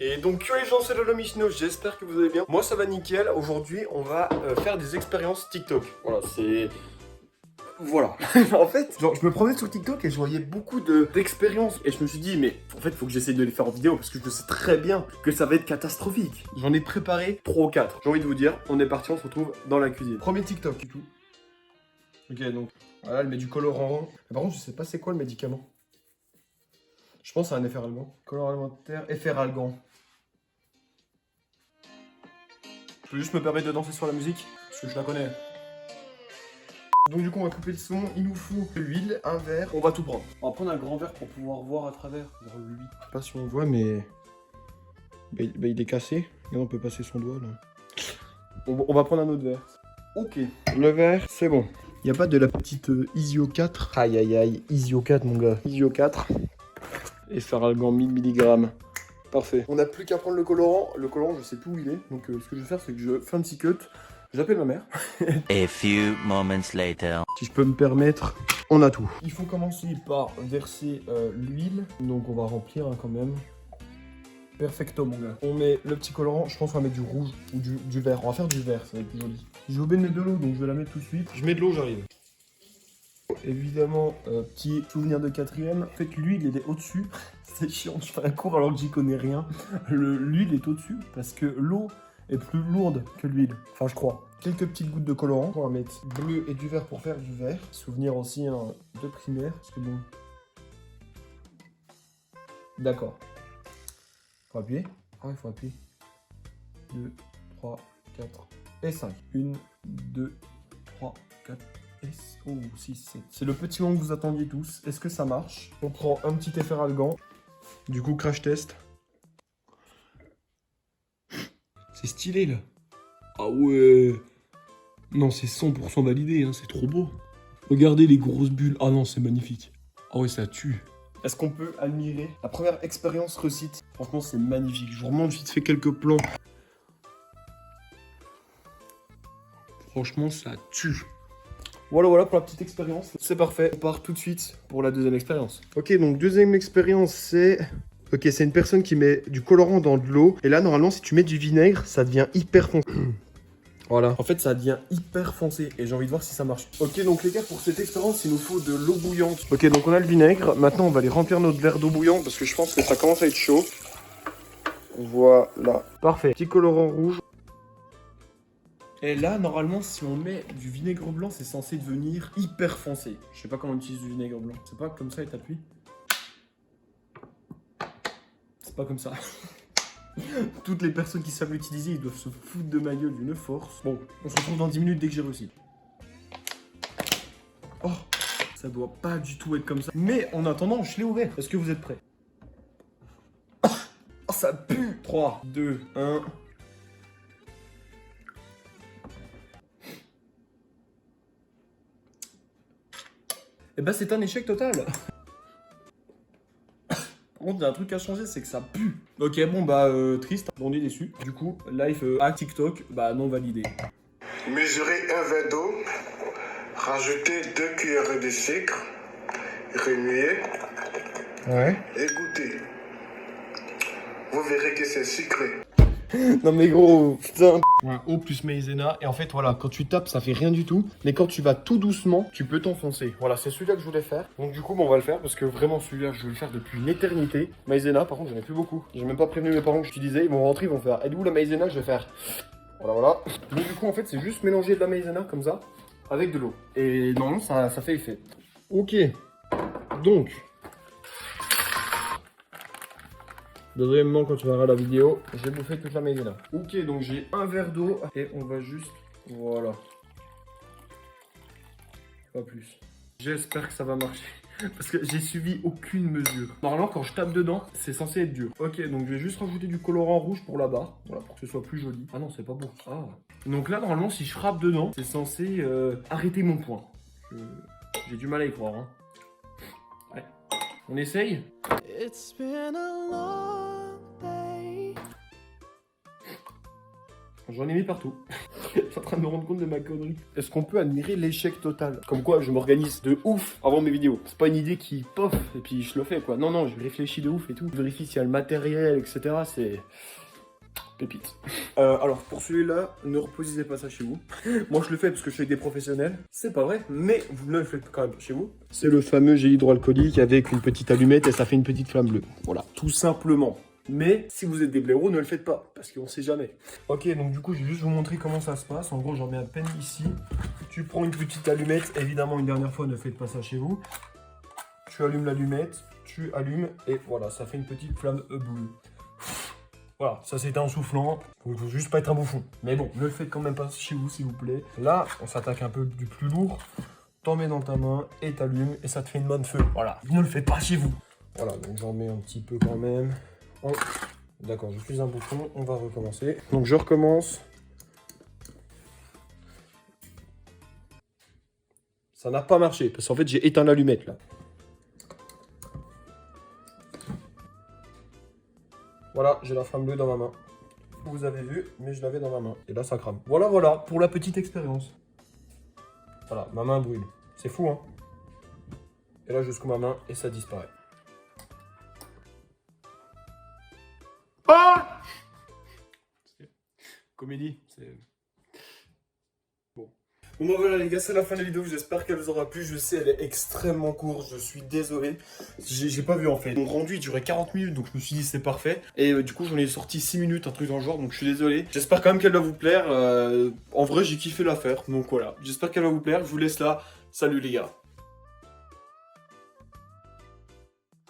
Et donc yo les gens, c'est Lolo Michino, j'espère que vous allez bien. Moi ça va nickel, aujourd'hui on va faire des expériences TikTok. Voilà, c'est... Voilà. En fait, genre je me promenais sur TikTok et je voyais beaucoup d'expériences. Et je me suis dit, mais en fait faut que j'essaye de les faire en vidéo parce que je sais très bien que ça va être catastrophique. J'en ai préparé 3 ou 4. J'ai envie de vous dire, on est parti, on se retrouve dans la cuisine. Premier TikTok du coup. Ok, donc voilà, elle met du colorant. Mais par contre, je sais pas c'est quoi le médicament. Je pense à un efferalgant. Colorant alimentaire, efferalgant. Je peux juste me permettre de danser sur la musique, parce que je la connais. Donc du coup on va couper le son, il nous faut de l'huile, un verre, on va tout prendre. On va prendre un grand verre pour pouvoir voir à travers l'huile. Je sais pas si on voit mais... Bah, il est cassé, et on peut passer son doigt là. On va prendre un autre verre. Ok, le verre c'est bon. Il n'y a pas de la petite Isio 4. Aïe aïe aïe, Isio 4 mon gars. Isio 4. Et Feralgan 1000 mg. Parfait. On n'a plus qu'à prendre le colorant. Le colorant, je sais plus où il est. Donc, ce que je vais faire, c'est que je fais un petit cut. J'appelle ma mère. A few moments later. Si je peux me permettre, on a tout. Il faut commencer par verser l'huile. Donc, on va remplir quand même. Perfecto, mon gars. On met le petit colorant. Je pense qu'on va mettre du rouge ou du vert. On va faire du vert, ça va être plus joli. J'ai oublié de mettre de l'eau, donc je vais la mettre tout de suite. Je mets de l'eau, j'arrive. Évidemment, petit souvenir de quatrième. En fait, l'huile, elle est au-dessus. C'est chiant, je fais un cours alors que j'y connais rien. L'huile est au-dessus parce que l'eau est plus lourde que l'huile. Enfin, je crois. Quelques petites gouttes de colorant. On va mettre bleu et du vert pour faire du vert. Souvenir aussi de primaire. Parce que bon. D'accord. Faut appuyer. Ah, il faut appuyer. 2, 3, 4 et 5. 1, 2, 3, 4. Oh, 6, 7. C'est le petit moment que vous attendiez tous. Est-ce que ça marche? On prend un petit efferalgan. Du coup, crash test. C'est stylé, là. Ah ouais. Non, c'est 100% validé, hein. C'est trop beau. Regardez les grosses bulles. Ah non, c'est magnifique. Ah ouais, ça tue. Est-ce qu'on peut admirer la première expérience réussite? Franchement, c'est magnifique. Je vous remonte vite fait quelques plans. Franchement, ça tue. Voilà pour la petite expérience. C'est parfait. On part tout de suite pour la deuxième expérience. Ok, donc deuxième expérience, c'est... Ok, c'est une personne qui met du colorant dans de l'eau. Et là, normalement, si tu mets du vinaigre, ça devient hyper foncé. Voilà. En fait, ça devient hyper foncé. Et j'ai envie de voir si ça marche. Ok, donc les gars, pour cette expérience, il nous faut de l'eau bouillante. Ok, donc on a le vinaigre. Maintenant, on va aller remplir notre verre d'eau bouillante parce que je pense que ça commence à être chaud. Voilà. Parfait. Petit colorant rouge. Et là, normalement, si on met du vinaigre blanc, c'est censé devenir hyper foncé. Je sais pas comment on utilise du vinaigre blanc. C'est pas comme ça et t'appuies. C'est pas comme ça. Toutes les personnes qui savent l'utiliser, ils doivent se foutre de ma gueule d'une force. Bon, on se retrouve dans 10 minutes dès que j'ai réussi. Oh, ça doit pas du tout être comme ça. Mais en attendant, je l'ai ouvert. Est-ce que vous êtes prêts? Oh, ça pue. 3, 2, 1... Et bah c'est un échec total. Par contre, il y a un truc à changer, c'est que ça pue. Ok, bon bah triste, on est déçu. Du coup, live à TikTok, bah non validé. Mesurez un verre d'eau, rajoutez 2 cuillerées de sucre, remuez et goûtez. Vous verrez que c'est sucré. Non mais gros, putain. Un eau plus maïzena. Et en fait, voilà, quand tu tapes, ça fait rien du tout. Mais quand tu vas tout doucement, tu peux t'enfoncer. Voilà, c'est celui-là que je voulais faire. Donc du coup, bon, on va le faire parce que vraiment, celui-là, je veux le faire depuis une éternité. Maïzena, par contre, j'en ai plus beaucoup. J'ai même pas prévenu mes parents que j'utilisais. Ils vont rentrer, ils vont faire. Et où la maïzena? Je vais faire. Voilà. Donc du coup, en fait, c'est juste mélanger de la maïzena comme ça avec de l'eau. Et normalement, ça fait effet. Ok. Donc. Deuxièmement, quand tu verras la vidéo, j'ai bouffé toute la maïzena. Ok, donc j'ai un verre d'eau et on va juste... Voilà. Pas plus. J'espère que ça va marcher. Parce que j'ai suivi aucune mesure. Normalement, quand je tape dedans, c'est censé être dur. Ok, donc je vais juste rajouter du colorant rouge pour la barre. Voilà, pour que ce soit plus joli. Ah non, c'est pas beau. Ah. Donc là, normalement, si je frappe dedans, c'est censé arrêter mon point. J'ai du mal à y croire. Hein. Ouais. On essaye. It's been a long day. J'en ai mis partout. en train de me rendre compte de ma connerie. Est-ce qu'on peut admirer l'échec total? Comme quoi, je m'organise de ouf avant mes vidéos. C'est pas une idée qui pof et puis je le fais quoi. Non, non, je réfléchis de ouf et tout. Je vérifie s'il y a le matériel, etc. C'est... pépite. Alors pour celui-là, ne reposez pas ça chez vous. Moi je le fais parce que je suis avec des professionnels. C'est pas vrai, mais vous ne le faites quand même chez vous. C'est le fameux gel hydroalcoolique avec une petite allumette et ça fait une petite flamme bleue. Voilà, tout simplement. Mais si vous êtes des blaireaux, ne le faites pas, parce qu'on sait jamais. Ok, donc du coup, je vais juste vous montrer comment ça se passe. En gros, j'en mets à peine ici. Tu prends une petite allumette. Évidemment, une dernière fois, ne faites pas ça chez vous. Tu allumes l'allumette, tu allumes, et voilà, ça fait une petite flamme bleue. Voilà, ça c'était en soufflant. Faut juste pas être un bouffon. Mais bon, ne le faites quand même pas chez vous, s'il vous plaît. Là, on s'attaque un peu du plus lourd. T'en mets dans ta main et t'allumes, et ça te fait une bonne feu. Voilà, ne le faites pas chez vous. Voilà, donc j'en mets un petit peu quand même. Oh. D'accord, je suis un bouton, on va recommencer. Donc je recommence. Ça n'a pas marché, parce qu'en fait j'ai éteint l'allumette là. Voilà, j'ai la flamme bleue dans ma main. Vous avez vu, mais je l'avais dans ma main. Et là ça crame. Voilà, voilà, pour la petite expérience. Voilà, ma main brûle. C'est fou, hein. Et là je secoue ma main et ça disparaît. Ah! Comédie, c'est... Bon. Bon bah voilà les gars, c'est la fin de la vidéo, j'espère qu'elle vous aura plu. Je sais, elle est extrêmement courte, je suis désolé. J'ai pas vu en fait. Mon rendu il durait 40 minutes, donc je me suis dit c'est parfait. Et du coup j'en ai sorti 6 minutes, un truc dans le genre, donc je suis désolé. J'espère quand même qu'elle va vous plaire. En vrai j'ai kiffé la faire, donc voilà. J'espère qu'elle va vous plaire, je vous laisse là. Salut les gars.